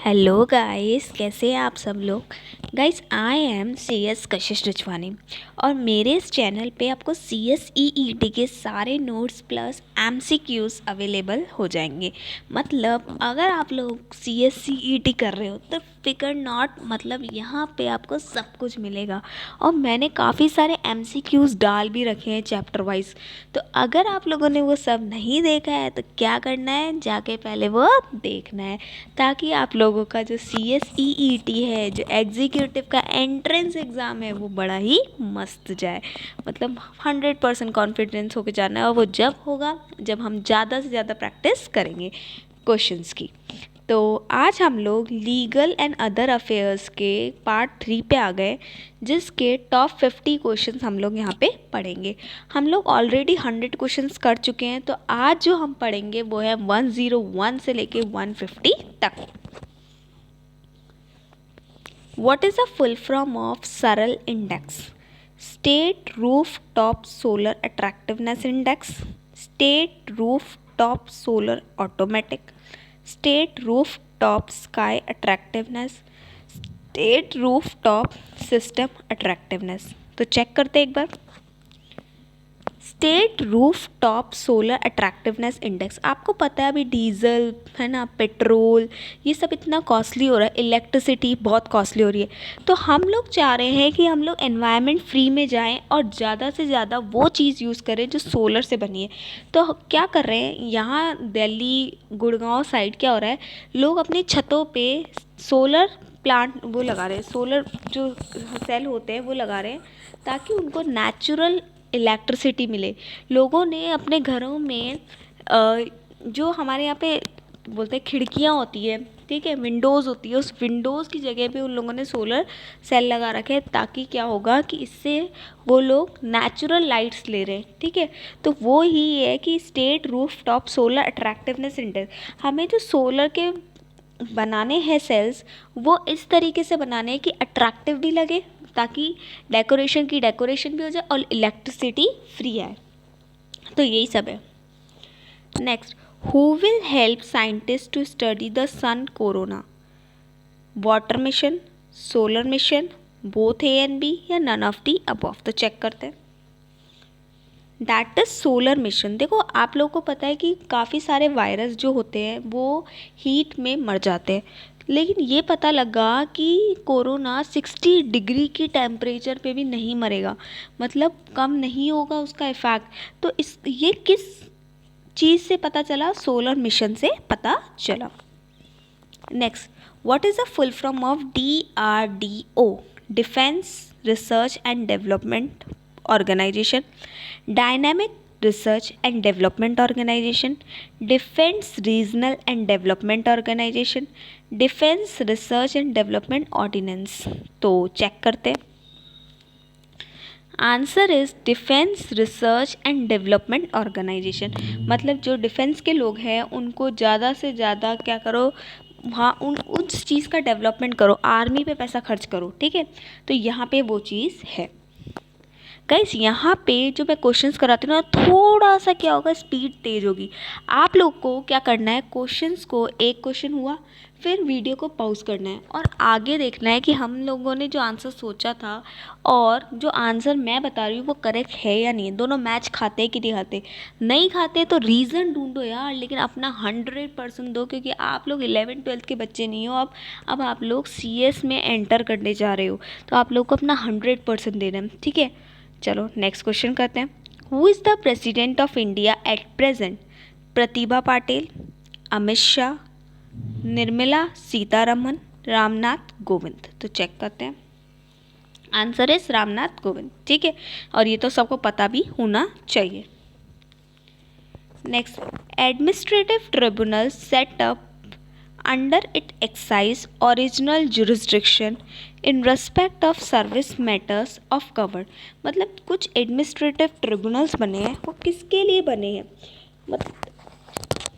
Hello guys, कैसे हैं आप सब लोग। Guys, I am C S Kashish Richwani और मेरे इस चैनल पे आपको सी एस ई ई टी के सारे notes plus M C Qs available हो जाएंगे। मतलब अगर आप लोग C S C E T कर रहे हो तो फिकर नॉट, मतलब यहाँ पे आपको सब कुछ मिलेगा। और मैंने काफ़ी सारे एम सी क्यूज़ डाल भी रखे हैं चैप्टर वाइज। तो अगर आप लोगों ने वो सब नहीं देखा है तो क्या करना है, जाके पहले वो देखना है, ताकि आप लोगों का जो C S E E T है, जो एग्जीक्यूटिव का एंट्रेंस एग्ज़ाम है, वो बड़ा ही मस्त जाए। मतलब 100% कॉन्फिडेंस होकर जाना है, और वो जब होगा जब हम ज़्यादा से ज़्यादा प्रैक्टिस करेंगे क्वेश्चंस की। तो आज हम लोग लीगल एंड अदर अफेयर्स के पार्ट 3 पे आ गए, जिसके टॉप 50 क्वेश्चंस हम लोग यहाँ पे पढ़ेंगे। हम लोग ऑलरेडी 100 क्वेश्चंस कर चुके हैं, तो आज जो हम पढ़ेंगे वो है 101 से लेके 150 तक। What is the full form of SARL index? State Rooftop Solar Attractiveness Index, State Rooftop Solar Automatic, State Rooftop Sky Attractiveness, State Rooftop System Attractiveness। तो चेक करते एक बार। State rooftop solar attractiveness index, आपको पता है अभी diesel है ना, पेट्रोल, ये सब इतना कॉस्टली हो रहा है, इलेक्ट्रिसिटी बहुत कॉस्टली हो रही है। तो हम लोग चाह रहे हैं कि हम लोग एनवायरनमेंट फ्री में जाएं और ज़्यादा से ज़्यादा वो चीज़ यूज़ करें जो सोलर से बनी है। तो क्या कर रहे हैं, यहाँ दिल्ली गुड़गांव साइड क्या हो रहा है, लोग अपनी छतों पे सोलर प्लांट वो लगा रहे हैं, सोलर जो सेल होते हैं वो लगा रहे हैं, ताकि उनको नेचुरल इलेक्ट्रिसिटी मिले। लोगों ने अपने घरों में जो हमारे यहाँ पे बोलते हैं खिड़कियाँ होती है, ठीक है, विंडोज़ होती है, उस विंडोज़ की जगह पे उन लोगों ने सोलर सेल लगा रखे हैं, ताकि क्या होगा कि इससे वो लोग नेचुरल लाइट्स ले रहे हैं। ठीक है, तो वो ही है कि state rooftop solar attractiveness index. हमें जो सोलर के बनाने हैं सेल्स, वो इस तरीके से बनाने हैं कि अट्रैक्टिव भी लगे, ताकि डेकोरेशन की डेकोरेशन भी हो जाए और इलेक्ट्रिसिटी फ्री आए। तो यही सब है। Next, who will help scientist to study the sun corona? Water mission, solar mission, both A and B, या नन ऑफ दी अबव? तो चेक करते हैं। That is solar mission. देखो, आप लोगों को पता है कि काफ़ी सारे वायरस जो होते हैं वो हीट में मर जाते हैं, लेकिन ये पता लगा कि कोरोना 60 डिग्री की टेम्परेचर पे भी नहीं मरेगा, मतलब कम नहीं होगा उसका इफ़ेक्ट। तो ये किस चीज़ से पता चला? सोलर मिशन से पता चला। Next, what is the full form of DRDO? Defence research and development organisation, dynamic research and development organisation, defence regional and development organisation, defence research and development ordnance. तो चेक करते हैं। Answer is defence research and development organisation. मतलब जो defence के लोग हैं उनको ज़्यादा से ज़्यादा क्या करो, हाँ, उस चीज़ का डेवलपमेंट करो, आर्मी पे पैसा खर्च करो। ठीक है, तो यहाँ पे वो चीज़ है। गाइस, यहाँ पे जो मैं क्वेश्चंस कराती हूँ ना, थोड़ा सा क्या होगा, स्पीड तेज होगी। आप लोग को क्या करना है, क्वेश्चंस को, एक क्वेश्चन हुआ फिर वीडियो को पॉज करना है और आगे देखना है कि हम लोगों ने जो आंसर सोचा था और जो आंसर मैं बता रही हूँ वो करेक्ट है या नहीं, दोनों मैच खाते हैं कि नहीं खाते। नहीं खाते तो रीज़न ढूंढो यार, लेकिन अपना 100% दो, क्योंकि आप लोग 11th-12th के बच्चे नहीं हो। अब आप लोग CS में एंटर करने जा रहे हो, तो आप लोग को अपना 100% देना है। ठीक है, चलो नेक्स्ट क्वेश्चन करते हैं। Who is the president of India at present? Pratibha Patil, Amit Shah, Nirmala Sitharaman, Ramnath Kovind? तो चेक करते हैं। Answer is Ramnath Kovind. ठीक है, और ये तो सबको पता भी होना चाहिए। Next, administrative tribunal set up under it excise original jurisdiction in respect of service matters of covered. मतलब कुछ एडमिनिस्ट्रेटिव ट्रिब्यूनल्स बने हैं, वो किसके लिए बने हैं, मतलब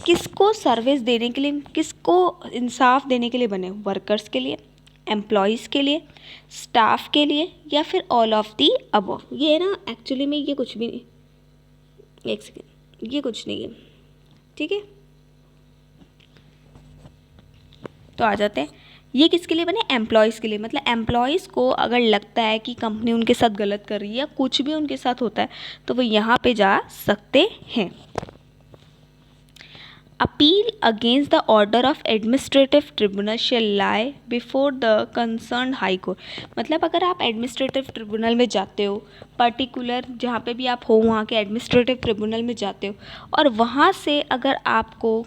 किसको सर्विस देने के लिए, किसको इंसाफ देने के लिए बने? वर्कर्स के लिए, एम्प्लॉयज़ के लिए, स्टाफ के लिए, या फिर ऑल ऑफ दी अबव? ये ना एक्चुअली में ये कुछ भी नहीं, एक सेकेंड, ये कुछ नहीं है। ठीक है, तो आ जाते हैं। ये किसके लिए बने? एम्प्लॉयज़ के लिए। मतलब एम्प्लॉयज़ को अगर लगता है कि कंपनी उनके साथ गलत कर रही है या कुछ भी उनके साथ होता है तो वो यहाँ पे जा सकते हैं। Appeal against the order of administrative tribunal shall lie before the concern high court. मतलब अगर आप एडमिनिस्ट्रेटिव ट्रिब्यूनल में जाते हो, पर्टिकुलर जहाँ पे भी आप हो वहाँ के एडमिनिस्ट्रेटिव ट्रिब्यूनल में जाते हो और वहाँ से अगर आपको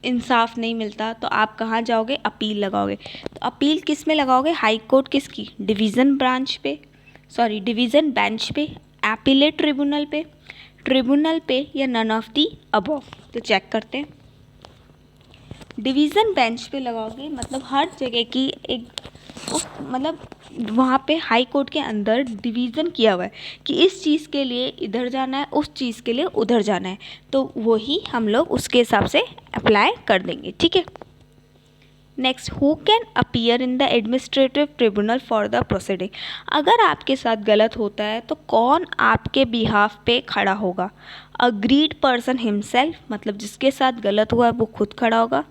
इंसाफ नहीं मिलता तो आप कहाँ जाओगे? अपील लगाओगे। तो अपील किस में लगाओगे? हाई कोर्ट किसकी? डिवीज़न ब्रांच पे, सॉरी डिवीज़न बेंच पे, एपीलेट ट्रिब्यूनल पे या नन ऑफ दी अबव। तो चेक करते हैं। डिवीज़न बेंच पे लगाओगे मतलब हर जगह की एक मतलब वहाँ पे हाई कोर्ट के अंदर डिवीज़न किया हुआ है कि इस चीज़ के लिए इधर जाना है, उस चीज़ के लिए उधर जाना है, तो वही हम लोग उसके हिसाब से अप्लाई कर देंगे। ठीक है। Next, who can appear in the administrative tribunal for the proceeding. अगर आपके साथ गलत होता है तो कौन आपके बिहाफ पे खड़ा होगा? अग्रीड पर्सन हिमसेल्फ, मतलब जिसके साथ गलत हुआ है वो खुद खड़ा होगा।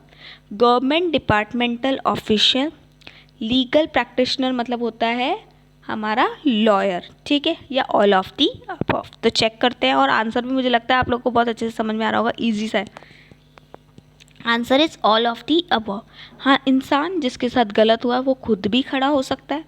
Government departmental official, legal practitioner मतलब होता है हमारा लॉयर, ठीक है, या ऑल ऑफ दी अबव। तो चेक करते हैं और आंसर भी मुझे लगता है आप लोग को बहुत अच्छे से समझ में आ रहा होगा, ईजी सा है। Answer is all of the above. हाँ, इंसान जिसके साथ गलत हुआ वो खुद भी खड़ा हो सकता है,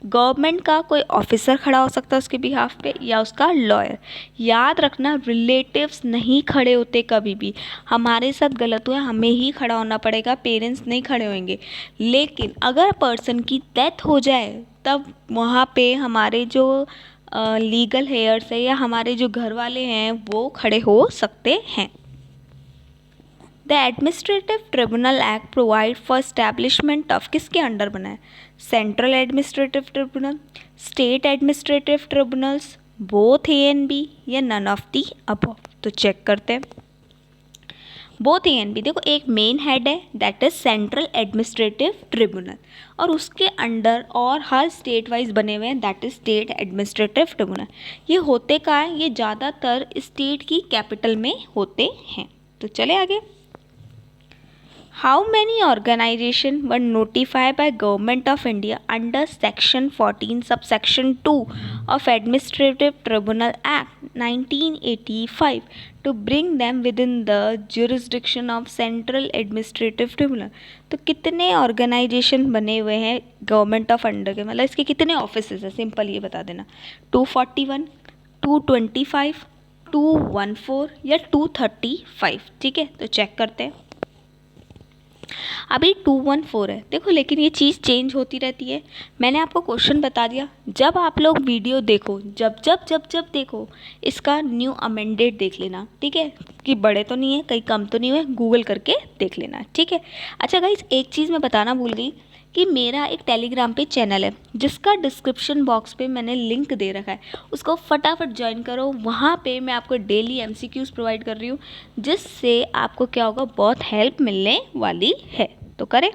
गवर्नमेंट का कोई ऑफिसर खड़ा हो सकता है उसके बिहाफ पे, या उसका लॉयर। याद रखना, रिलेटिव्स नहीं खड़े होते कभी भी। हमारे साथ गलत हुआ हमें ही खड़ा होना पड़ेगा, पेरेंट्स नहीं खड़े होंगे। लेकिन अगर पर्सन की डेथ हो जाए तब वहाँ पे हमारे जो लीगल हेयर्स है या हमारे जो घर वाले हैं वो खड़े हो सकते हैं। The administrative tribunal act provide for establishment of, किसके अंडर बना है? Central administrative tribunal, state administrative tribunals, both A and B, या नन ऑफ दी अबव। तो चेक करते हैं। बोथ ए एंड बी, देखो एक मेन हेड है that is central administrative tribunal और उसके अंडर और हर स्टेट वाइज बने हुए हैं that is state administrative tribunal. ये होते कहाँ हैं? ये ज़्यादातर स्टेट की कैपिटल में होते हैं। तो चले आगे। How many organization were notified by Government of India under Section 14 subsection 2 of Administrative Tribunal Act 1985 to bring them within the jurisdiction of Central Administrative Tribunal? तो कितने ऑर्गेनाइजेशन बने हुए हैं गवर्नमेंट ऑफ अंडर के, मतलब इसके कितने ऑफिसेज हैं? सिंपल ये बता देना, 241, 225, 214 या 235। ठीक है, तो चेक करते हैं। अभी 214 है देखो, लेकिन ये चीज़ चेंज होती रहती है। मैंने आपको क्वेश्चन बता दिया, जब आप लोग वीडियो देखो, जब देखो इसका न्यू अमेंडेड देख लेना, ठीक है, कि बड़े तो नहीं है, कहीं कम तो नहीं हुए, गूगल करके देख लेना, ठीक है। अच्छा गाइस, एक चीज़ मैं बताना भूल गई कि मेरा एक टेलीग्राम पे चैनल है जिसका डिस्क्रिप्शन बॉक्स पे मैंने लिंक दे रखा है, उसको फटाफट ज्वाइन करो। वहाँ पे मैं आपको डेली एमसीक्यूज़ प्रोवाइड कर रही हूँ जिससे आपको क्या होगा, बहुत हेल्प मिलने वाली है। तो करें।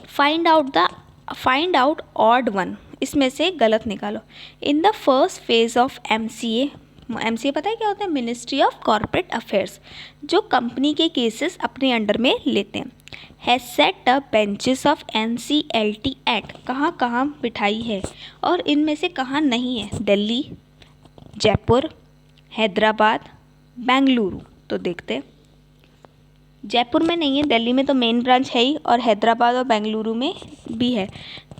फाइंड आउट ऑड वन, इसमें से गलत निकालो। In the first phase of MCA पता है क्या होता है? मिनिस्ट्री ऑफ कॉर्पोरेट अफेयर्स, जो कंपनी के केसेस अपने अंडर में लेते हैं। Has set up benches of NCLT act, कहाँ कहाँ बिठाई है और इनमें से कहाँ नहीं है? दिल्ली, जयपुर, हैदराबाद, बेंगलुरु। तो देखते हैं, जयपुर में नहीं है, दिल्ली में तो मेन ब्रांच है ही, और हैदराबाद और बेंगलुरु में भी है।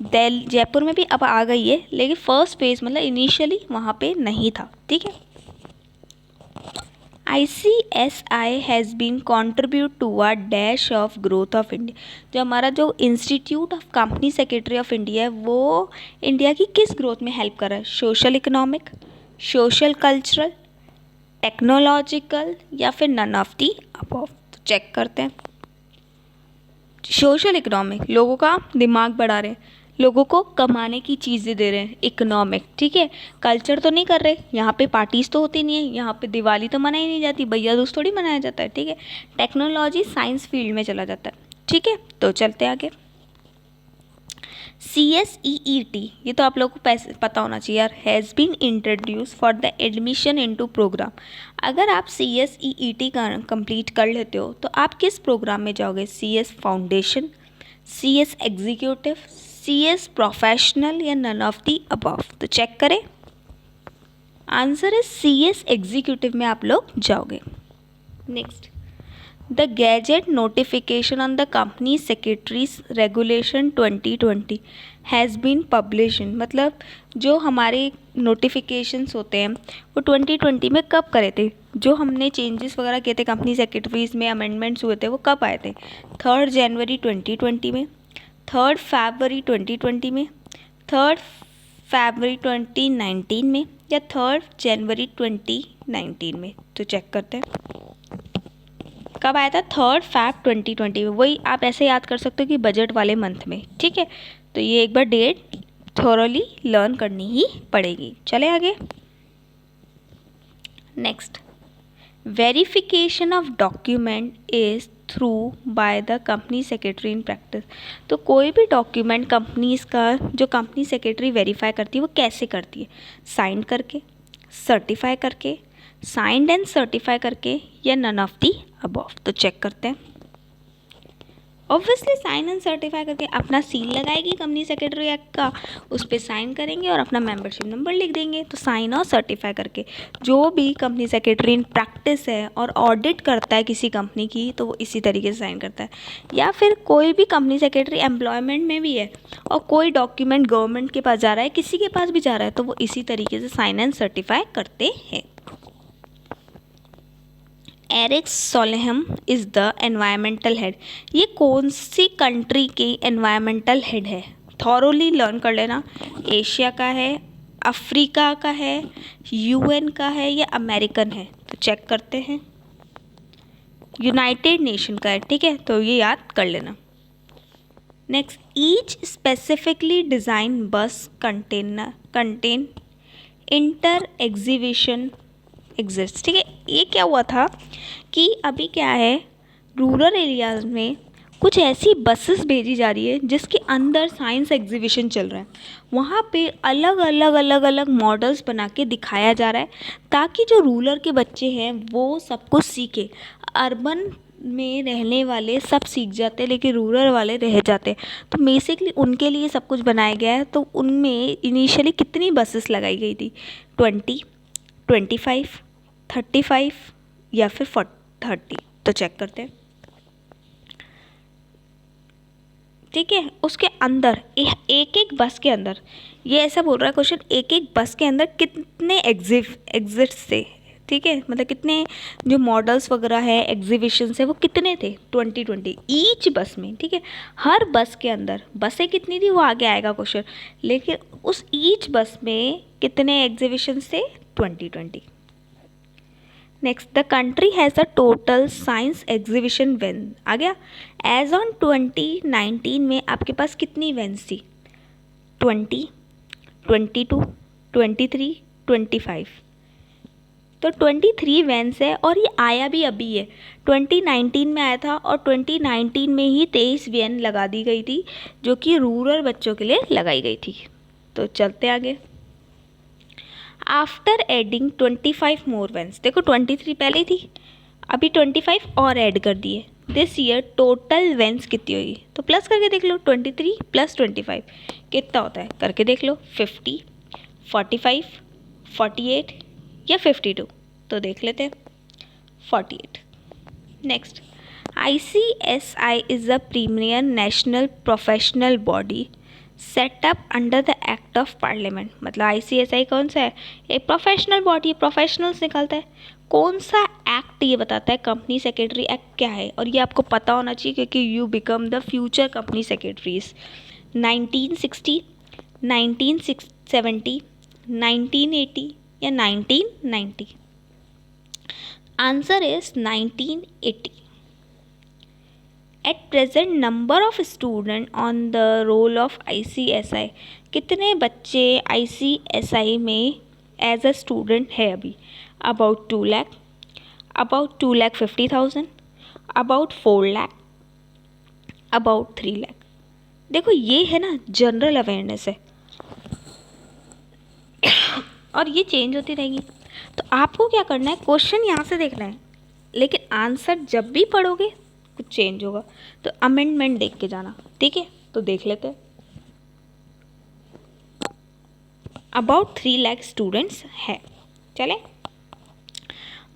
जयपुर में भी अब आ गई है, लेकिन फर्स्ट फेज मतलब इनिशियली वहाँ पे नहीं था। ठीक है। ICSI has been contribute to a dash of growth of India, जो हमारा जो institute of company secretary of India है वो इंडिया की किस ग्रोथ में हेल्प कर रहा है? Social economic, social cultural, technological, या फिर नन ऑफ दी अबव। तो चेक करते हैं। सोशल इकोनॉमिक, लोगों का दिमाग बढ़ा रहे हैं, लोगों को कमाने की चीज़ें दे रहे हैं, इकोनॉमिक। ठीक है। कल्चर तो नहीं कर रहे, यहाँ पे पार्टीज तो होती नहीं है, यहाँ पे दिवाली तो मनाई नहीं जाती, भैया दूज थोड़ी मनाया जाता है। ठीक है। टेक्नोलॉजी साइंस फील्ड में चला जाता है। ठीक है, तो चलते आगे। CSEET, ये तो आप लोगों को पता होना चाहिए यार, has been introduce for the admission into programme. अगर आप CSEET का कंप्लीट कर लेते हो तो आप किस प्रोग्राम में जाओगे? CS foundation, CS executive, CS professional या नन ऑफ दी अबव? तो चेक करें, आंसर है CS एग्जीक्यूटिव में आप लोग जाओगे। Next, the gazette notification on the company secretaries regulation 2020 has been published, मतलब जो हमारे नोटिफिकेशंस होते हैं वो 2020 में कब करे थे? जो हमने चेंजेस वगैरह किए थे कंपनी सेक्रेटरीज में, अमेंडमेंट्स हुए थे, वो कब आए थे? 3 जनवरी 2020 में, 3 फरवरी 2020 में, 3 फरवरी 2019 में, या 3 जनवरी 2019 में? तो चेक करते हैं कब आया था। 3 फरवरी 2020 में। वही आप ऐसे याद कर सकते हो कि बजट वाले मंथ में, ठीक है। तो ये एक बार डेट थोरोली लर्न करनी ही पड़ेगी। चले आगे। Next, verification of document is through by the company secretary in practice. तो कोई भी डॉक्यूमेंट कंपनीज का जो कंपनी सेक्रेटरी वेरीफाई करती है वो कैसे करती है? साइन करके, सर्टिफाई करके, साइंड एंड सर्टिफाई करके, या नन ऑफ दी अबव? तो चेक करते हैं। ऑब्वियसली साइन एंड सर्टिफाई करके अपना सील लगाएगी कंपनी सेक्रेटरी एक्ट का, उस पर साइन करेंगे और अपना मेंबरशिप नंबर लिख देंगे। तो साइन और सर्टिफाई करके। जो भी कंपनी सेक्रेटरी इन प्रैक्टिस है और ऑडिट करता है किसी कंपनी की तो वो इसी तरीके से साइन करता है। या फिर कोई भी कंपनी सेक्रेटरी एम्प्लॉयमेंट में भी है और कोई डॉक्यूमेंट गवर्नमेंट के पास जा रहा है, किसी के पास भी जा रहा है, तो वो इसी तरीके से साइन एंड सर्टिफाई करते हैं। Erik Solheim is the environmental head. ये कौन सी कंट्री के एनवायरमेंटल हेड है? थॉरोली लर्न कर लेना। एशिया का है, अफ्रीका का है, UN का है, या अमेरिकन है? तो चेक करते हैं। यूनाइटेड नेशन का है, ठीक है, तो ये याद कर लेना। नेक्स्ट, ईच स्पेसिफिकली डिज़ाइन बस कंटेन इंटर एग्जीबिशन एग्जिस्ट, ठीक है। ये क्या हुआ था कि अभी क्या है, रूरल एरियाज़ में कुछ ऐसी बसेस भेजी जा रही है जिसके अंदर साइंस एग्जीबिशन चल रहा है। वहाँ पे अलग अलग मॉडल्स बना के दिखाया जा रहा है ताकि जो रूरल के बच्चे हैं वो सब कुछ सीखे। अर्बन में रहने वाले सब सीख जाते हैं लेकिन रूरल वाले रह जाते हैं, तो बेसिकली उनके लिए सब कुछ बनाया गया है। तो उनमें इनिशियली कितनी बसेस लगाई गई थी? 20, 25, 35 या फिर 30? तो चेक करते हैं, ठीक है। उसके अंदर एक एक बस के अंदर, ये ऐसा बोल रहा है क्वेश्चन, एक एक बस के अंदर कितने एग्जिट्स थे, ठीक है, मतलब कितने जो मॉडल्स वगैरह है, एग्जीबिशंस है, वो कितने थे 2020 ईच बस में, ठीक है। हर बस के अंदर बसें कितनी थी वो आगे आएगा क्वेश्चन, लेकिन उस ईच बस में कितने एग्जीबिशंस थे 2020। Next, the country has a total science exhibition van, आ गया। एज ऑन 2019 में आपके पास कितनी वैन्स थी? 20, 22, 23, 25। तो 23 वैन्स है और ये आया भी अभी है, 2019 में आया था और 2019 में ही 23 वैन लगा दी गई थी जो कि रूरल बच्चों के लिए लगाई गई थी। तो चलते आगे। आफ्टर एडिंग 25 मोर वैन्स, देखो 23 पहले ही थी, अभी 25 और ऐड कर दिए। दिस ईयर टोटल वैन्स कितनी होगी? तो प्लस करके देख लो, 23 + 25 कितना होता है, करके देख लो। 50, 45, 48 या 52? तो देख लेते हैं, 48। Next, ICSI is a premier national professional body set up under the act of parliament. मतलब ICSI कौन सा है? एक प्रोफेशनल बॉडी, प्रोफेशनल्स निकालता है। कौन सा एक्ट ये बताता है? कंपनी सेक्रेटरी एक्ट क्या है? और ये आपको पता होना चाहिए क्योंकि you become the future company secretaries. 1960, 1970, 1980 या 1990? Answer is 1980। At present number of student on the roll of ICSI, कितने बच्चे ICSI में एज अ स्टूडेंट है अभी? About 2 lakh, about 2,50,000, about 4 lakh, about 3 lakh? देखो ये है ना जनरल अवेयरनेस है और ये चेंज होती रहेगी। तो आपको क्या करना है, क्वेश्चन यहाँ से देखना है, लेकिन आंसर जब भी पढ़ोगे कुछ चेंज होगा तो अमेंडमेंट देख के जाना, ठीक है। तो देख लेते हैं। अबाउट 3 लाख स्टूडेंट्स है, चले।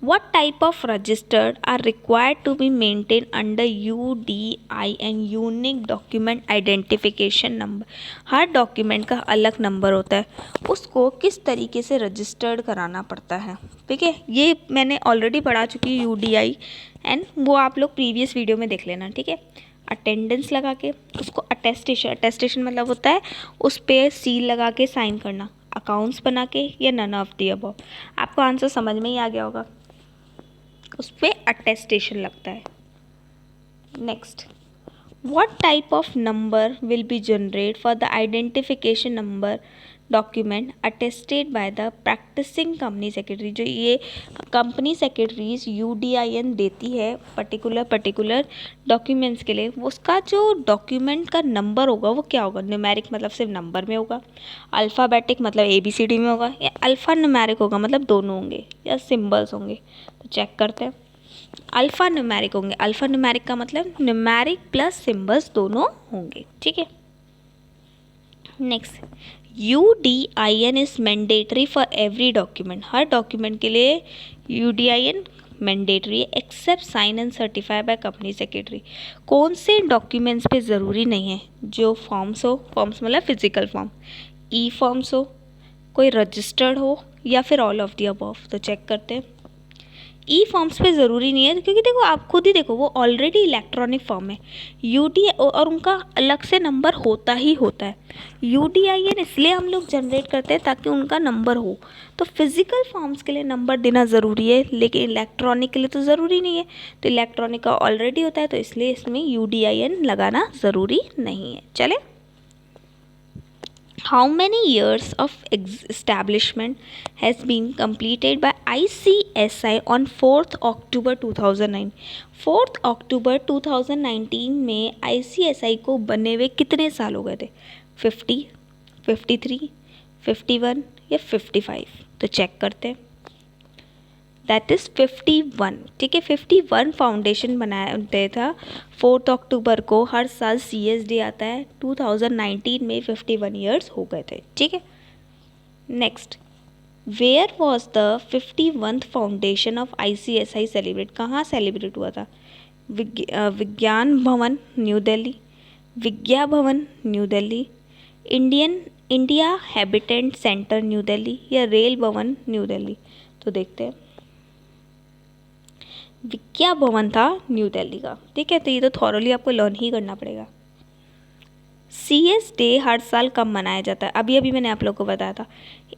What type of registered are required to be maintained under UDIN unique document identification number. Her document का अलग नंबर होता है, उसको किस तरीके से रजिस्टर्ड कराना पड़ता है, ठीक है। ये मैंने ऑलरेडी पढ़ा चुकी हूँ UDIN, वो आप लोग प्रीवियस वीडियो में देख लेना, ठीक है। अटेंडेंस लगा के उसको अटेस्टेशन मतलब होता है उस पर सील लगा के साइन करना, अकाउंट्स बना के, या नन ऑफ दी अबव। आपको आंसर समझ में ही आ गया होगा, उस पर अटेस्टेशन लगता है। Next, what type of number will be generate for the identification number document attested by the practising company secretary. जो ये कंपनी सेक्रेटरीज UDIN देती है पर्टिकुलर डॉक्यूमेंट्स के लिए, उसका जो डॉक्यूमेंट का नंबर होगा वो क्या होगा, न्यूमेरिक मतलब सिर्फ नंबर में होगा, अल्फ़ाबेटिक मतलब ABCD में होगा, या अल्फ़ा न्यूमेरिक होगा मतलब दोनों होंगे, या सिम्बल्स होंगे। तो चेक करते हैं। अल्फ़ा न्यूमेरिक होंगे, अल्फ़ा न्यूमेरिक का मतलब न्यूमेरिक प्लस सिम्बल्स दोनों होंगे, ठीक है। Next, UDIN is mandatory for every document. हर डॉक्यूमेंट के लिए UDIN मैंडेटरी है except sign and certify by company secretary. कौन से डॉक्यूमेंट्स पे ज़रूरी नहीं है, जो फॉर्म्स हो, फॉर्म्स मतलब फिजिकल फॉर्म, ई फॉर्म्स हो, कोई रजिस्टर्ड हो, या फिर ऑल ऑफ दी अबव। तो चेक करते हैं। ई फॉर्म्स पे ज़रूरी नहीं है, क्योंकि देखो आप खुद ही देखो वो ऑलरेडी इलेक्ट्रॉनिक फॉर्म है। और उनका अलग से नंबर होता ही होता है। UDIN इसलिए हम लोग जनरेट करते हैं ताकि उनका नंबर हो। तो फिजिकल फॉर्म्स के लिए नंबर देना ज़रूरी है, लेकिन इलेक्ट्रॉनिक के लिए तो ज़रूरी नहीं है। तो इलेक्ट्रॉनिक का ऑलरेडी होता है, तो इसलिए इसमें UDIN लगाना ज़रूरी नहीं है। चले। How many years of establishment has been completed by ICSI on 4th October 2009? 4th October 2019 में ICSI को बने हुए कितने साल हो गए थे? 50, 53, 51 या 55? तो चेक करते हैं। दैट इज़ 51, ठीक है। 51 फाउंडेशन बनाया था 4 अक्टूबर को। हर साल CS डे आता है। 2019 में 51 ईयर्स हो गए थे, ठीक है। Next, where was the 51th foundation of ICSI celebrate? कहाँ सेलिब्रेट हुआ था? Vigyan Bhawan New Delhi, Vigyan Bhawan New Delhi, India Habitat Centre New Delhi, या रेल भवन न्यू दिल्ली? तो देखते हैं। विज्ञा भवन था न्यू दिल्ली का, ठीक है। तो ये तो थॉरली आपको लर्न ही करना पड़ेगा। CS डे हर साल कब मनाया जाता है? अभी मैंने आप लोगों को बताया था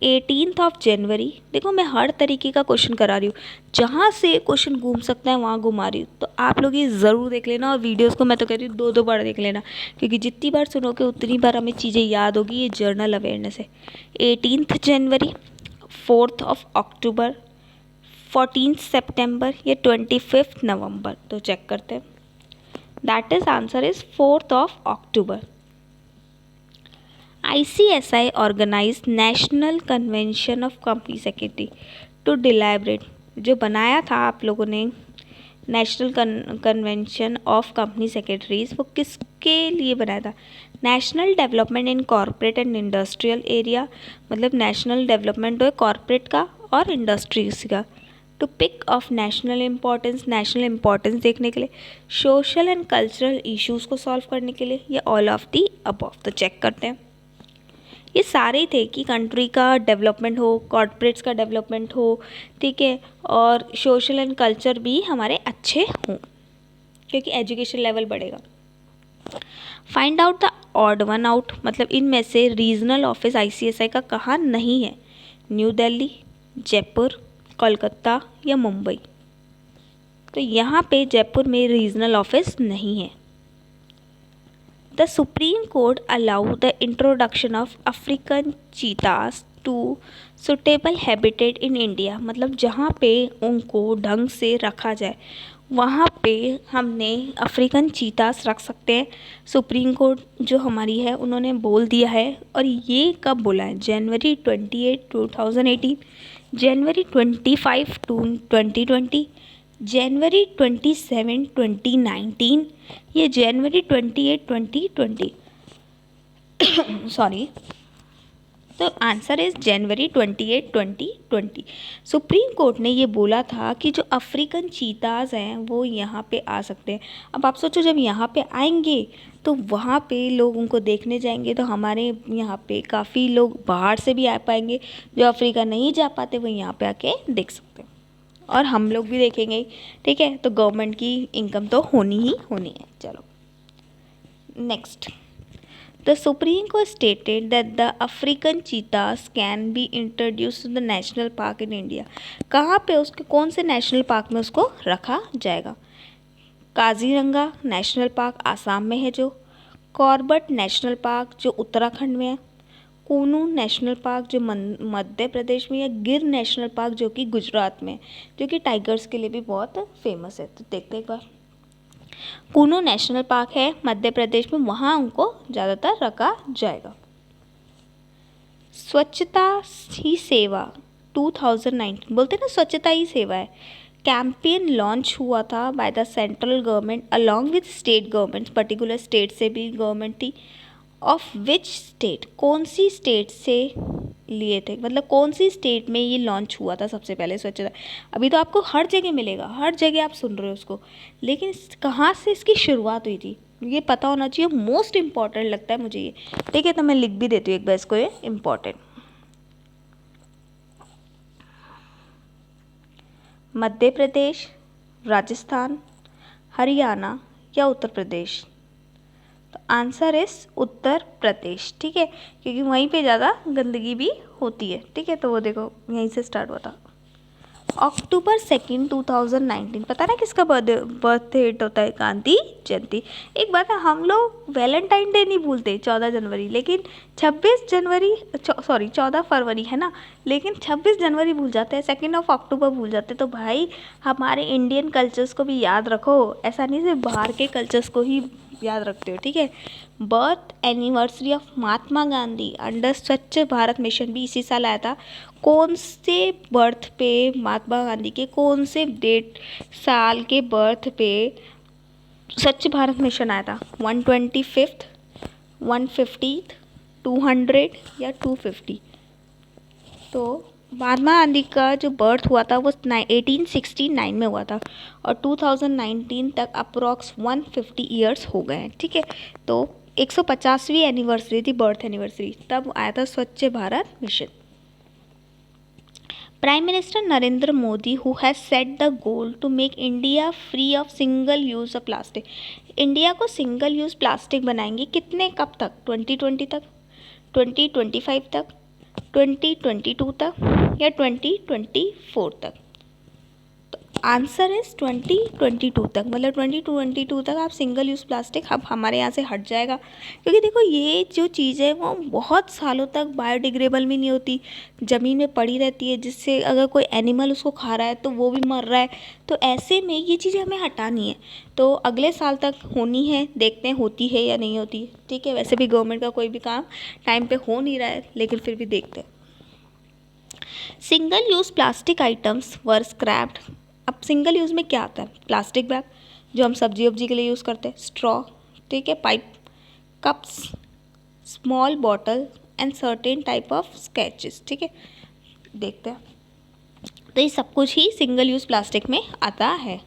18 जनवरी। देखो मैं हर तरीके का क्वेश्चन करा रही हूँ, जहाँ से क्वेश्चन घूम सकता है वहाँ घुमा रही हूँ। तो आप लोग ये ज़रूर देख लेना, और वीडियोस को मैं तो कह रही हूँ 2-2 बार देख लेना, क्योंकि जितनी बार सुनोगे उतनी बार हमें चीज़ें याद होगी। ये जर्नल अवेयरनेस है। 18 जनवरी, 4th अक्टूबर, 14 सितंबर, या 25 नवंबर? तो चेक करते हैं। That is answer is 4 October. ICSI organize national convention of company secretary to deliberate. जो बनाया था आप लोगों ने national convention of company secretaries, वो किसके लिए बनाया था? National development in corporate and industrial area, मतलब नेशनल डेवलपमेंट हो कॉरपोरेट का और इंडस्ट्रीज का। Topic of national importance देखने के लिए, सोशल एंड कल्चरल इश्यूज़ को सॉल्व करने के लिए, या ऑल ऑफ दी अबव? तो चेक करते हैं। ये सारे थे कि कंट्री का डेवलपमेंट हो, कॉर्पोरेट्स का डेवलपमेंट हो, ठीक है, और सोशल एंड कल्चर भी हमारे अच्छे हों, क्योंकि एजुकेशन लेवल बढ़ेगा। Find out the odd one out, मतलब इनमें से रीजनल ऑफिस ICSI का कहाँ नहीं है? न्यू दिल्ली, जयपुर, कोलकाता, या मुंबई? तो यहाँ पे जयपुर में रीजनल ऑफिस नहीं है। The Supreme Court allow the introduction of African cheetahs to suitable habitat in India, मतलब जहाँ पे उनको ढंग से रखा जाए, वहाँ पे हमने अफ्रीकन चीतास रख सकते हैं। सुप्रीम कोर्ट जो हमारी है उन्होंने बोल दिया है। और ये कब बोला है? जनवरी 28 2018, जनवरी 25 2020, जनवरी 27 2019, ये जनवरी 28 2020 सॉरी। तो answer is January 28 2020। Supreme court ने ये बोला था कि जो अफ्रीकन चीताज़ हैं वो यहाँ पे आ सकते हैं। अब आप सोचो जब यहाँ पे आएंगे तो वहाँ पे लोग उनको देखने जाएंगे, तो हमारे यहाँ पे काफ़ी लोग बाहर से भी आ पाएंगे। जो अफ्रीका नहीं जा पाते वो यहाँ पे आके देख सकते हैं, और हम लोग भी देखेंगे। ठीक है, तो गवर्नमेंट की इनकम तो होनी ही होनी है। चलो next. The Supreme Court stated that the African cheetahs can be introduced to the national park in India. कहाँ पे उसके कौन से नेशनल पार्क में उसको रखा जाएगा? काजीरंगा नेशनल पार्क आसाम में है, जो कॉर्बेट नेशनल पार्क जो उत्तराखंड में है, कूनू नेशनल पार्क जो मध्य प्रदेश में, या गिर नेशनल पार्क जो कि गुजरात में, जो कि टाइगर्स के लिए भी बहुत फेमस है। तो देखते हैं एक बार। कूनू नेशनल पार्क है मध्य प्रदेश में, वहाँ उनको ज़्यादातर रखा जाएगा। स्वच्छता ही सेवा 2019, बोलते हैं ना स्वच्छता ही सेवा है, कैंपेन लॉन्च हुआ था by the central government along with state government. Particular state से भी गवर्नमेंट थी। ऑफ विच स्टेट, कौन सी स्टेट से लिए थे, मतलब कौन सी स्टेट में ये लॉन्च हुआ था सबसे पहले स्वच्छता। अभी तो आपको हर जगह मिलेगा, हर जगह आप सुन रहे हो उसको, लेकिन कहाँ से इसकी शुरुआत हुई थी ये पता होना चाहिए। मोस्ट इम्पॉर्टेंट लगता है मुझे ये। ठीक है, तो मैं लिख भी देती हूँ एक बार इसको, ये इम्पॉर्टेंट। मध्य प्रदेश, राजस्थान, हरियाणा या उत्तर प्रदेश? तो आंसर इस उत्तर प्रदेश। ठीक है, क्योंकि वहीं पे ज़्यादा गंदगी भी होती है। ठीक है, तो वो देखो यहीं से स्टार्ट हुआ था। अक्टूबर 2 2019, पता ना किसका बर्थ डेट होता है? गांधी जयंती। एक बात है, हम लोग वैलेंटाइन डे नहीं भूलते 14 जनवरी, लेकिन 14 फरवरी है ना, लेकिन 26 जनवरी भूल जाते हैं, 2 अक्टूबर भूल जाते हैं। तो भाई हमारे इंडियन कल्चर्स को भी याद रखो, ऐसा नहीं सिर्फ बाहर के कल्चर्स को ही याद रखते हो। ठीक है, birth anniversary of Mahatma Gandhi under स्वच्छ भारत मिशन भी इसी साल आया था। कौन से बर्थ पे महात्मा गांधी के, कौन से डेट साल के बर्थ पे स्वच्छ भारत मिशन आया था? 125th, 150th, 200 या 250? तो महात्मा गांधी का जो बर्थ हुआ था वो 1869 में हुआ था, और 2019 तक अप्रोक्स 150 ईयर्स हो गए हैं। ठीक है, तो 150वीं एनिवर्सरी थी, बर्थ एनिवर्सरी, तब आया था Swachh Bharat Mission. Prime minister Narendra Modi who has set the goal to make India free of single use of plastic. India को सिंगल यूज़ प्लास्टिक बनाएंगे कितने, कब तक? 2020 तक, 2025 तक, 2022 तक, या 2024 तक? आंसर इज 2022 तक, मतलब 2022 तक आप सिंगल यूज़ प्लास्टिक अब हमारे यहाँ से हट जाएगा। क्योंकि देखो ये जो चीज़ है वो बहुत सालों तक बायोडिग्रेडेबल भी नहीं होती, ज़मीन में पड़ी रहती है, जिससे अगर कोई एनिमल उसको खा रहा है तो वो भी मर रहा है। तो ऐसे में ये चीज़ें हमें हटानी है, तो अगले साल तक होनी है, देखते हैं होती है या नहीं होती। ठीक है, वैसे भी गवर्नमेंट का कोई भी काम टाइम पर हो नहीं रहा है, लेकिन फिर भी देखते हैं। सिंगल यूज़ प्लास्टिक आइटम्स वर स्क्रैप्ड। अब सिंगल यूज़ में क्या आता है? प्लास्टिक बैग जो हम सब्जी वब्जी के लिए यूज़ करते हैं, स्ट्रॉ, ठीक है, pipe, cups, small bottle and certain type of sketches. ठीक है, देखते हैं। तो ये सब कुछ ही सिंगल यूज़ प्लास्टिक में आता है।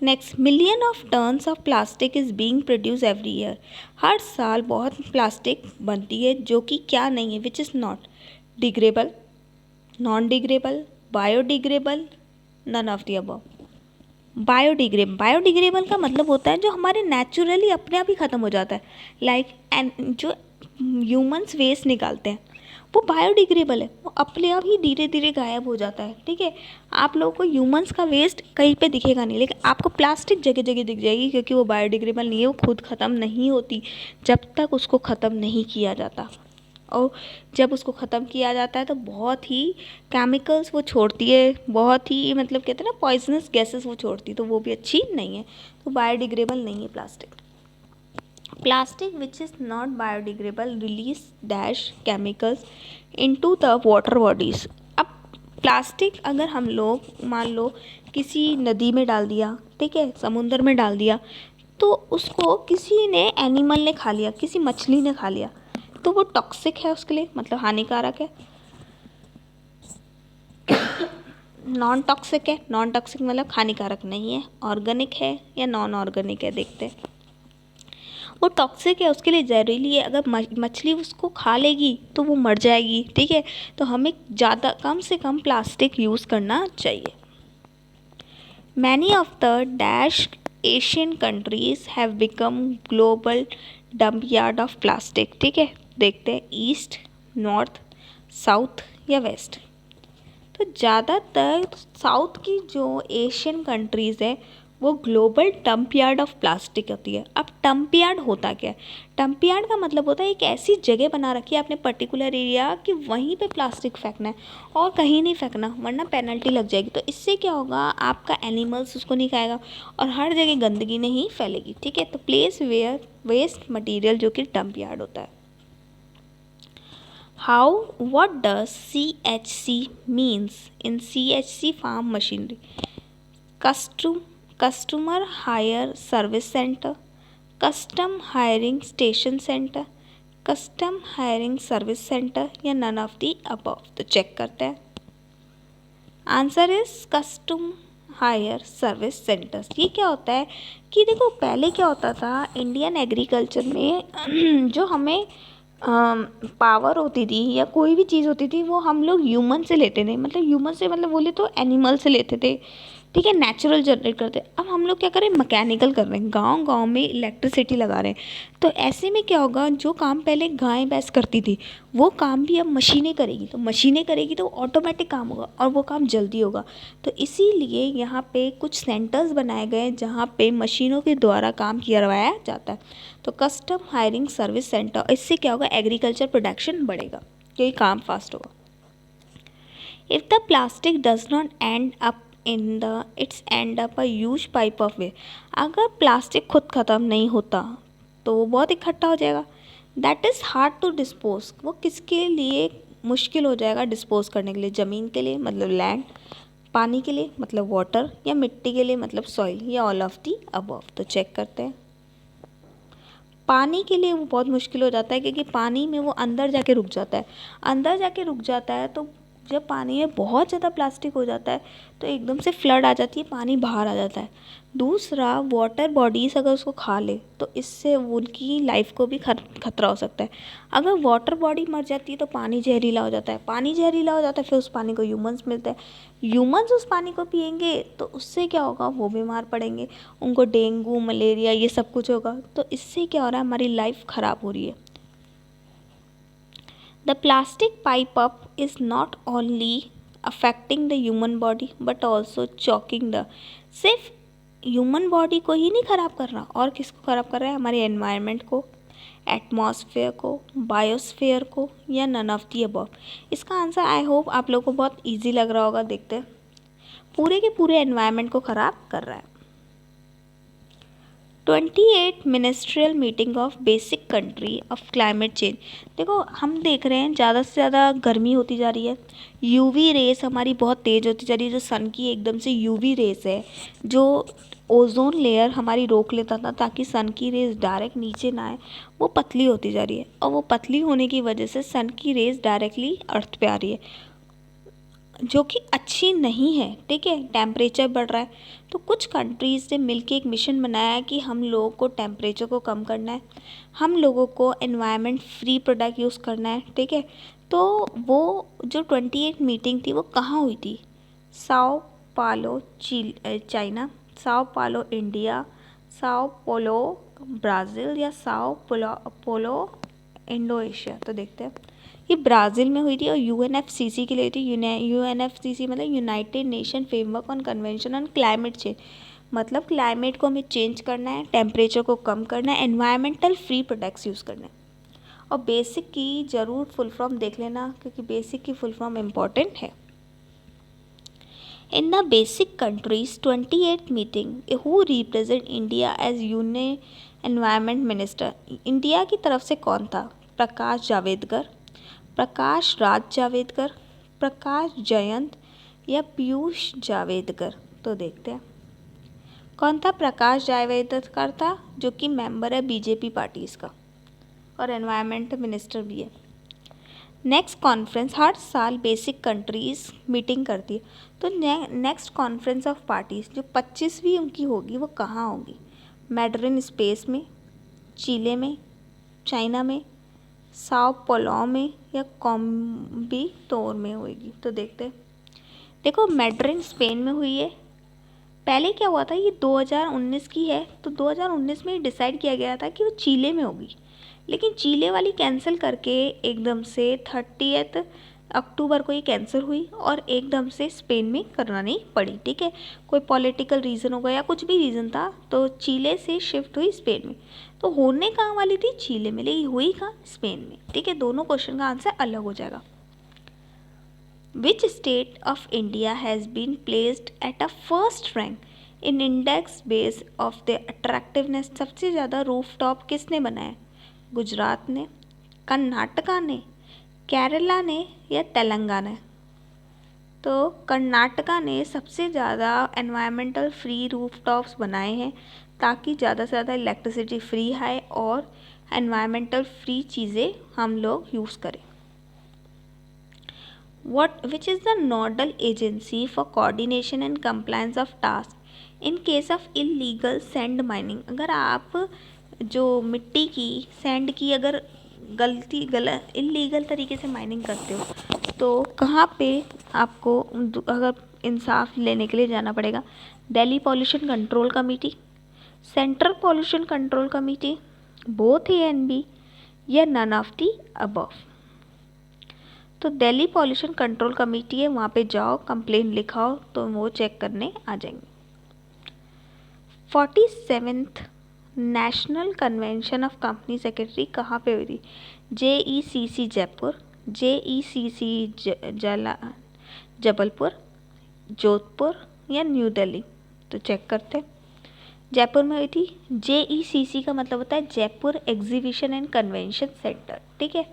Next, million of tons of plastic is being produce every year. हर साल बहुत प्लास्टिक बनती है जो कि क्या नहीं है, which is not degradable, non degradable, biodegradable, none of the above. Biodegradable का मतलब होता है जो हमारे नेचुरली अपने आप ही ख़त्म हो जाता है, लाइक एंड जो ह्यूमंस वेस्ट निकालते हैं वो बायोडिग्रेडेबल है, वो अपने आप ही धीरे धीरे गायब हो जाता है। ठीक है, आप लोगों को ह्यूमंस का वेस्ट कहीं पे दिखेगा नहीं, लेकिन आपको प्लास्टिक जगह जगह दिख जाएगी, क्योंकि वो बायोडिग्रेडेबल नहीं है, वो खुद ख़त्म नहीं होती जब तक उसको ख़त्म नहीं किया जाता। और जब उसको ख़त्म किया जाता है तो बहुत ही केमिकल्स वो छोड़ती है, बहुत ही मतलब कहते हैं ना पॉइजनस गैसेस वो छोड़ती है, तो वो भी अच्छी नहीं है, तो बायोडिग्रेडेबल नहीं है plastic. Plastic which is not biodegradable release dash chemicals into the water bodies. अब प्लास्टिक अगर हम लोग मान लो किसी नदी में डाल दिया, ठीक है, समुंदर में डाल दिया, तो उसको किसी ने एनिमल ने खा लिया, किसी मछली ने खा लिया, तो वो टॉक्सिक है उसके लिए, मतलब हानिकारक है। नॉन टॉक्सिक है, नॉन टॉक्सिक मतलब हानिकारक नहीं है। ऑर्गेनिक है या नॉन ऑर्गेनिक है देखते हैं। वो टॉक्सिक है, उसके लिए जहरीली है, अगर मछली उसको खा लेगी तो वो मर जाएगी, ठीक है। तो हमें ज़्यादा कम से कम प्लास्टिक यूज़ करना चाहिए। Many of the dash Asian countries have become global dump yard of plastic, ठीक है। देखते हैं ईस्ट, नॉर्थ, साउथ या वेस्ट। तो ज़्यादातर साउथ की जो एशियन कंट्रीज़ है वो global dump yard of plastic होती है। अब डंप यार्ड होता क्या है? डंप यार्ड का मतलब होता है एक ऐसी जगह बना रखी है आपने पर्टिकुलर एरिया कि वहीं पे प्लास्टिक फेंकना है और कहीं नहीं फेंकना, वरना पेनल्टी लग जाएगी। तो इससे क्या होगा, आपका एनिमल्स उसको नहीं खाएगा और हर जगह गंदगी नहीं फैलेगी, ठीक है। तो प्लेस वेयर वेस्ट मटीरियल जो कि डंप यार्ड होता है। What does CHC means in CHC farm machinery? Customer hire service center, custom hiring station center, custom hiring service center या none of the above। तो चेक करते हैं। Answer is custom hire service centres. ये क्या होता है कि देखो पहले क्या होता था इंडियन एग्रीकल्चर में जो हमें पावर होती थी या कोई भी चीज़ होती थी वो हम लोग ह्यूमन से लेते थे, मतलब ह्यूमन से मतलब बोले तो एनिमल से लेते थे, ठीक है, नेचुरल जनरेट करते। अब हम लोग क्या करें, मैकेनिकल कर रहे हैं, गांव गांव में इलेक्ट्रिसिटी लगा रहे हैं। तो ऐसे में क्या होगा, जो काम पहले गाय भैंस करती थी वो काम भी अब मशीनें करेगी, तो मशीनें करेगी तो ऑटोमेटिक काम होगा और वो काम जल्दी होगा। तो इसीलिए यहाँ पे कुछ सेंटर्स बनाए गए हैं जहाँ पे मशीनों के द्वारा काम करवाया जाता है। तो कस्टम हायरिंग सर्विस सेंटर, इससे क्या होगा, एग्रीकल्चर प्रोडक्शन बढ़ेगा क्योंकि काम फास्ट होगा। If the plastic does not and up in the it's and up a huge pipe of वे। अगर प्लास्टिक खुद ख़त्म नहीं होता तो वो बहुत इकट्ठा हो जाएगा। That is hard to dispose, वो किसके लिए मुश्किल हो जाएगा डिस्पोज करने के लिए, ज़मीन के लिए मतलब लैंड, पानी के लिए मतलब वाटर, या मिट्टी के लिए मतलब सॉइल, या ऑल ऑफ दी अबव। तो चेक करते हैं। पानी के लिए वो बहुत मुश्किल हो जाता है क्योंकि पानी में वो अंदर जाके रुक जाता है, अंदर जाके रुक जाता है। तो जब पानी में बहुत ज़्यादा प्लास्टिक हो जाता है तो एकदम से फ्लड आ जाती है, पानी बाहर आ जाता है। दूसरा, वाटर बॉडीज़ अगर उसको खा ले तो इससे उनकी लाइफ को भी खतरा हो सकता है। अगर वाटर बॉडी मर जाती है तो पानी जहरीला हो जाता है, पानी जहरीला हो जाता है, फिर उस पानी को ह्यूमंस मिलता है, ह्यूमंस उस पानी को पियेंगे तो उससे क्या होगा, वो बीमार पड़ेंगे, उनको डेंगू मलेरिया ये सब कुछ होगा। तो इससे क्या हो रहा है, हमारी लाइफ ख़राब हो रही है। The plastic pipe up is not only affecting the human body but also choking the, सिर्फ ह्यूमन बॉडी को ही नहीं ख़राब कर रहा, और किसको ख़राब कर रहा है, हमारे एनवायरनमेंट को, एटमॉस्फेयर को, बायोस्फेयर को, या नन ऑफ दी अबव। इसका आंसर आई होप आप लोगों को बहुत इजी लग रहा होगा। देखते हैं, पूरे के पूरे एनवायरनमेंट को ख़राब कर रहा है। 28 ministerial meeting of basic country of climate change. देखो हम देख रहे हैं ज़्यादा से ज़्यादा गर्मी होती जा रही है, यूवी रेस हमारी बहुत तेज़ होती जा रही है, जो सन की एकदम से यूवी रेस है जो ओजोन लेयर हमारी रोक लेता था ताकि सन की रेस डायरेक्ट नीचे ना आए, वो पतली होती जा रही है, और वो पतली होने की वजह से सन की रेस डायरेक्टली अर्थ पे आ रही है जो कि अच्छी नहीं है, ठीक है। टेम्परेचर बढ़ रहा है, तो कुछ कंट्रीज़ ने मिलके एक मिशन बनाया है कि हम लोगों को टेम्परेचर को कम करना है, हम लोगों को एनवायरनमेंट फ्री प्रोडक्ट यूज़ करना है, ठीक है। तो वो जो 28 मीटिंग थी वो कहाँ हुई थी, साओ पालो चाइना, साओ पालो इंडिया, साओ पोलो ब्राज़ील, या साओ पोलो इंडोनेशिया। तो देखते हैं, ये ब्राज़ील में हुई थी और यूएनएफसीसी के लिए हुई थी। यूएनएफसीसी मतलब United nation framework on convention on climate change, मतलब क्लाइमेट को हमें चेंज करना है, टेम्परेचर को कम करना है, एनवायरमेंटल फ्री प्रोडक्ट्स यूज़ करना है। और बेसिक की ज़रूर फुल फॉर्म देख लेना, क्योंकि बेसिक की फुल फॉर्म इम्पॉर्टेंट है। In the basic countries 28th meeting, who represent India as Union Environment Minister? India की तरफ से कौन था? प्रकाश जावड़ेकर, प्रकाश राज जावड़ेकर, प्रकाश जयंत या पीयूष जावड़ेकर? तो देखते हैं कौन था। प्रकाश जावड़ेकर था, जो कि मेंबर है बीजेपी पार्टी का और एनवायरनमेंट मिनिस्टर भी है। नेक्स्ट कॉन्फ्रेंस, हर साल बेसिक कंट्रीज़ मीटिंग करती है, तो नेक्स्ट कॉन्फ्रेंस ऑफ पार्टीज़ जो 25वीं उनकी होगी वो कहाँ होगी? मैड्रिड स्पेस में, चिले में, चाइना में, साओ पोलो में या कोयम्बटूर में होगी? तो देखते हैं। देखो मैड्रिड स्पेन में हुई है। पहले क्या हुआ था, ये 2019 की है, तो 2019 में डिसाइड किया गया था कि वो चिले में होगी, लेकिन चिले वाली कैंसिल करके एकदम से 30 अक्टूबर को ये कैंसिल हुई और एकदम से स्पेन में करवानी पड़ी। ठीक है, कोई पॉलिटिकल रीज़न होगा या कुछ भी रीज़न था, तो चिले से शिफ्ट हुई स्पेन में। तो होने कहाँ वाली थी? चिले में, लेकिन हुई कहाँ? स्पेन में। ठीक है, दोनों क्वेश्चन का आंसर अलग हो जाएगा। Which state of India has been placed at a first rank in index base of their attractiveness? सबसे ज़्यादा रूफटॉप किसने बनाया? गुजरात ने, कर्नाटका ने, केरला ने या तेलंगाना? तो कर्नाटका ने सबसे ज़्यादा एनवायरमेंटल फ्री रूफटॉप्स बनाए हैं, ताकि ज़्यादा से ज़्यादा इलेक्ट्रिसिटी फ्री है और एनवायरमेंटल फ्री चीज़ें हम लोग यूज़ करें। Which is the nodal agency for coordination and compliance of tasks in case of illegal sand mining? अगर आप जो मिट्टी की, सैंड की अगर इलीगल तरीके से माइनिंग करते हो, तो कहाँ पे आपको अगर इंसाफ लेने के लिए जाना पड़ेगा? Delhi pollution control committee, central pollution control committee, both A and B या नन ऑफ दी अबव? तो दिल्ली पॉल्यूशन कंट्रोल कमेटी है, वहाँ पे जाओ, कंप्लेन लिखाओ, तो वो चेक करने आ जाएंगे। 47th national convention of company secretary कहाँ पे हुई थी? JECC जयपुर, JECC जबलपुर, जोधपुर या न्यू दिल्ली? तो चेक करते हैं। जयपुर में हुई थी। JECC का मतलब होता है Jaipur exhibition and convention centre. ठीक है।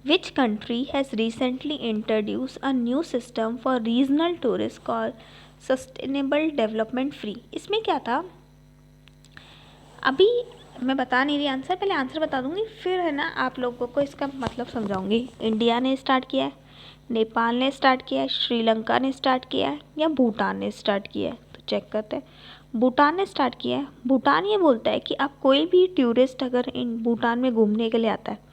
Which country has recently introduced a new system for regional tourists called Sustainable Development Free? इसमें क्या था? अभी मैं बता नहीं रही आंसर, पहले आंसर बता दूंगी, फिर है ना आप लोगों को इसका मतलब समझाऊंगी। इंडिया ने स्टार्ट किया है, नेपाल ने स्टार्ट किया है, श्रीलंका ने स्टार्ट किया है या भूटान ने स्टार्ट किया है? तो चेक करते हैं। भूटान ने स्टार्ट किया है। भूटान ये बोलता है कि अब कोई भी टूरिस्ट अगर इन भूटान में घूमने के लिए आता है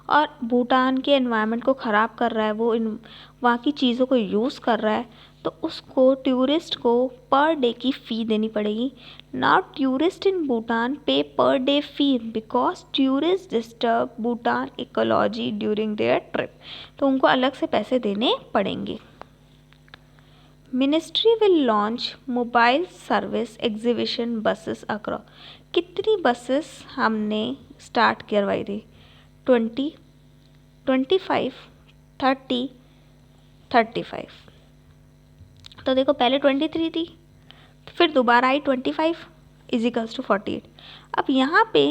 और भूटान के एनवायरनमेंट को ख़राब कर रहा है, वो वहाँ की चीज़ों को यूज़ कर रहा है, तो उसको ट्यूरिस्ट को पर डे की फ़ी देनी पड़ेगी। नाउ टूरिस्ट इन भूटान पे per day fee because tourist disturb Bhutan ecology during their trip, तो उनको अलग से पैसे देने पड़ेंगे। Ministry will launch mobile service exhibition buses across. कितनी बसेस हमने स्टार्ट करवाई थी? 20, 25, 30, 35। तो देखो पहले 23 थी, फिर दोबारा आई 25 इजिकल्स टू 48। अब यहाँ पे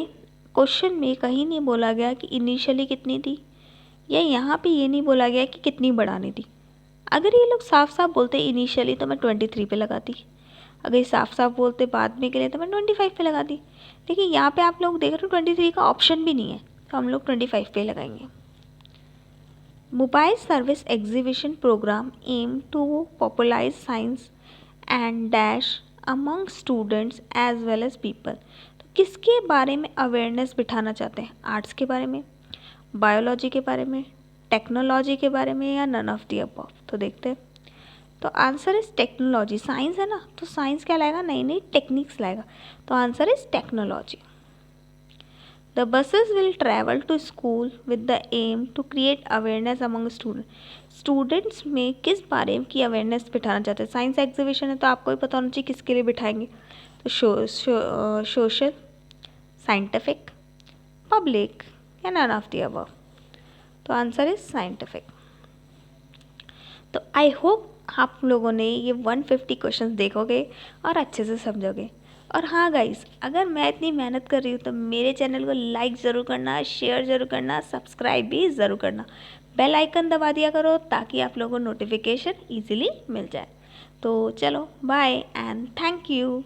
क्वेश्चन में कहीं नहीं बोला गया कि इनिशियली कितनी थी, या यहाँ पे ये नहीं बोला गया कि कितनी बढ़ानी थी। अगर ये लोग साफ साफ बोलते इनिशियली तो मैं 23 पे लगाती, अगर ये साफ साफ बोलते बाद में के लिए तो मैं 25 पे लगाती, लेकिन यहाँ पे आप लोग देख रहे हो 23 का ऑप्शन भी नहीं है, तो हम लोग 25 पे लगाएंगे। Mobile service exhibition programme aim to popularise science and dash among students as well as people. तो किसके बारे में अवेयरनेस बिठाना चाहते हैं? आर्ट्स के बारे में, बायोलॉजी के बारे में, टेक्नोलॉजी के बारे में या नन ऑफ दी अबव? तो देखते हैं। तो आंसर इज टेक्नोलॉजी। साइंस है ना, तो साइंस क्या लाएगा? नई नई टेक्निक्स लाएगा, तो answer is technology. The buses will travel to school with the aim to create awareness among students. Students में किस बारे की अवेयरनेस बिठाना चाहते हैं? साइंस एग्जीबिशन है तो आपको ही पता होना चाहिए किसके लिए बिठाएंगे। तो सोशल, साइंटिफिक, पब्लिक या नन ऑफ द अबव? तो आंसर इज साइंटिफिक। तो आई होप आप लोगों ने ये 150 क्वेश्चंस देखोगे और अच्छे से समझोगे। और हाँ गाइस, अगर मैं इतनी मेहनत कर रही हूँ तो मेरे चैनल को लाइक ज़रूर करना, शेयर ज़रूर करना, सब्सक्राइब भी ज़रूर करना, बेल आइकन दबा दिया करो ताकि आप लोगों को नोटिफिकेशन ईजिली मिल जाए। तो चलो बाय एंड थैंक यू।